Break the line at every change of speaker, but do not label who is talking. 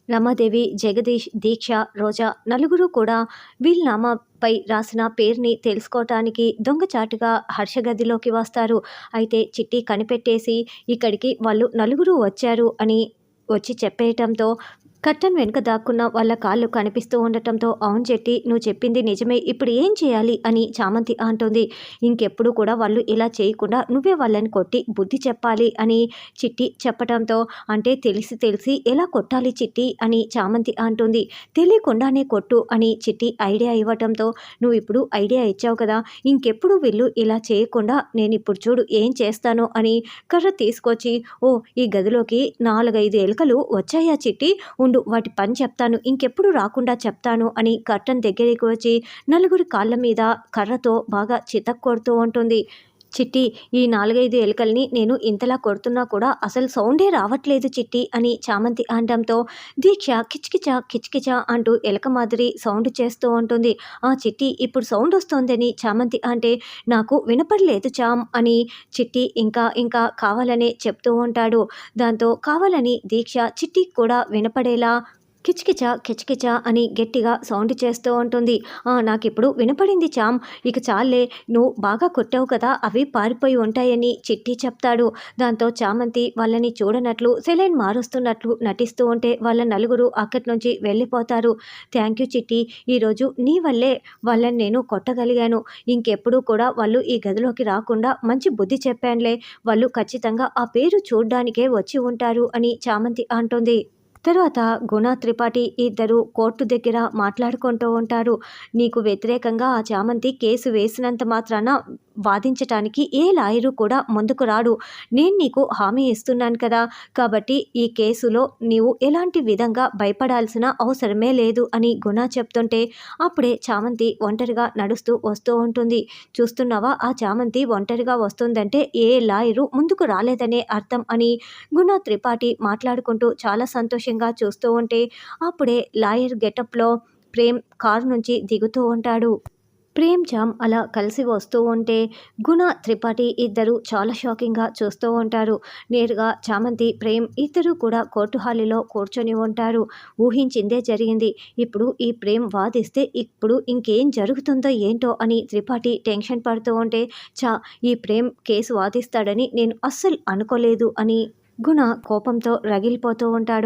రమాదేవి, జగదీష్, దీక్ష, రోజా నలుగురు కూడా వీలునామాపై రాసిన పేరుని తెలుసుకోవటానికి దొంగచాటుగా హర్ష గదిలోకి వస్తారు. అయితే చిట్టి కనిపెట్టేసి ఇక్కడికి వాళ్ళు నలుగురు వచ్చారు అని వచ్చి చెప్పేయటంతో కర్టన్ వెనుక దాక్కున్న వాళ్ళ కాళ్ళు కనిపిస్తూ ఉండటంతో, అవును చెట్టి, నువ్వు చెప్పింది నిజమే, ఇప్పుడు ఏం చేయాలి అని చామంతి అంటుంది. ఇంకెప్పుడు కూడా వాళ్ళు ఇలా చేయకుండా నువ్వే వాళ్ళని కొట్టి బుద్ధి చెప్పాలి అని చిట్టి చెప్పటంతో, అంటే తెలిసి తెలిసి ఎలా కొట్టాలి చిట్టి అని చామంతి అంటుంది. తెలియకుండానే కొట్టు అని చిట్టి ఐడియా ఇవ్వటంతో, నువ్వు ఇప్పుడు ఐడియా ఇచ్చావు కదా, ఇంకెప్పుడు వీళ్ళు ఇలా చేయకుండా నేను ఇప్పుడు చూడు ఏం చేస్తానో అని కర్ర తీసుకొచ్చి, ఓ ఈ గదిలోకి 4-5 ఎలుకలు వచ్చాయా చిట్టి, ఉండు వాటి పని చెప్తాను, ఇంకెప్పుడు రాకుండా చెప్తాను అని కర్టన్ దగ్గరికి వచ్చి నలుగురి కాళ్ళ మీద కర్రతో బాగా చితక్కొడుతూ ఉంటుంది. చిట్టి, ఈ 4-5 ఎలుకల్ని నేను ఇంతలా కొడుతున్నా కూడా అసలు సౌండే రావట్లేదు చిట్టి అని చామంతి అనడంతో, దీక్ష కిచకిచ కిచకిచ అంటూ ఎలక మాదిరి సౌండ్ చేస్తూ ఉంటుంది. ఆ చిట్టి, ఇప్పుడు సౌండ్ వస్తోందని చామంతి అంటే, నాకు వినపడలేదు చామ్ అని చిట్టి ఇంకా ఇంకా కావాలనే చెప్తూ ఉంటాడు. దాంతో కావాలని దీక్ష చిట్టికి కూడా వినపడేలా కిచకిచ కిచకిచ అని గట్టిగా సౌండ్ చేస్తూ ఉంటుంది. నాకిప్పుడు వినపడింది చామ్, ఇక చాలే, నువ్వు బాగా కొట్టావు కదా, అవి పారిపోయి ఉంటాయని చిట్టి చెప్తాడు. దాంతో చామంతి వాళ్ళని చూడనట్లు సెలైన్ మారుస్తున్నట్లు నటిస్తూ ఉంటే వాళ్ళ నలుగురు అక్కడి నుంచి వెళ్ళిపోతారు. థ్యాంక్ యూ చిట్టి, ఈరోజు నీ వల్లే వాళ్ళని నేను కొట్టగలిగాను, ఇంకెప్పుడు కూడా వాళ్ళు ఈ గదిలోకి రాకుండా మంచి బుద్ధి చెప్పానులే, వాళ్ళు ఖచ్చితంగా ఆ పేరు చూడ్డానికే వచ్చి ఉంటారు అని చామంతి అంటుంది. తర్వాత గుణ, త్రిపాఠి ఇద్దరు కోర్టు దగ్గర మాట్లాడుకుంటూ ఉంటారు. నీకు వ్యతిరేకంగా ఆ చామంతి కేసు వేసినంత మాత్రాన వాదించటానికి ఏ లాయరు కూడా ముందుకు రాడు. నేను నీకు హామీ ఇస్తున్నాను కదా, కాబట్టి ఈ కేసులో నీవు ఎలాంటి విధంగా భయపడాల్సిన అవసరమే లేదు అని గుణ చెప్తుంటే, అప్పుడే చామంతి ఒంటరిగా నడుస్తూ వస్తూ ఉంటుంది. చూస్తున్నావా, ఆ చామంతి ఒంటరిగా వస్తుందంటే ఏ లాయరు ముందుకు రాలేదనే అర్థం అని గుణ, త్రిపాఠి మాట్లాడుకుంటూ చాలా సంతోషంగా చూస్తూ ఉంటే, అప్పుడే లాయర్ గెటప్లో ప్రేమ్ కారు నుంచి దిగుతూ ఉంటాడు. ప్రేమ్ జామ్ అలా కలిసి వస్తూ ఉంటే గుణ, త్రిపాఠి ఇద్దరు చాలా షాకింగ్గా చూస్తూ ఉంటారు. నేరుగా చామంతి, ప్రేమ్ ఇద్దరు కూడా కోర్టు హాలీలో కూర్చొని ఉంటారు. ఊహించిందే జరిగింది. ఇప్పుడు ఈ ప్రేమ్ వాదిస్తే ఇప్పుడు ఇంకేం జరుగుతుందో ఏంటో అని త్రిపాఠి టెన్షన్ పడుతూ ఉంటే, ఈ ప్రేమ్ కేసు వాదిస్తాడని నేను అస్సలు అనుకోలేదు అని గుణ కోపంతో రగిలిపోతూ ఉంటాడు.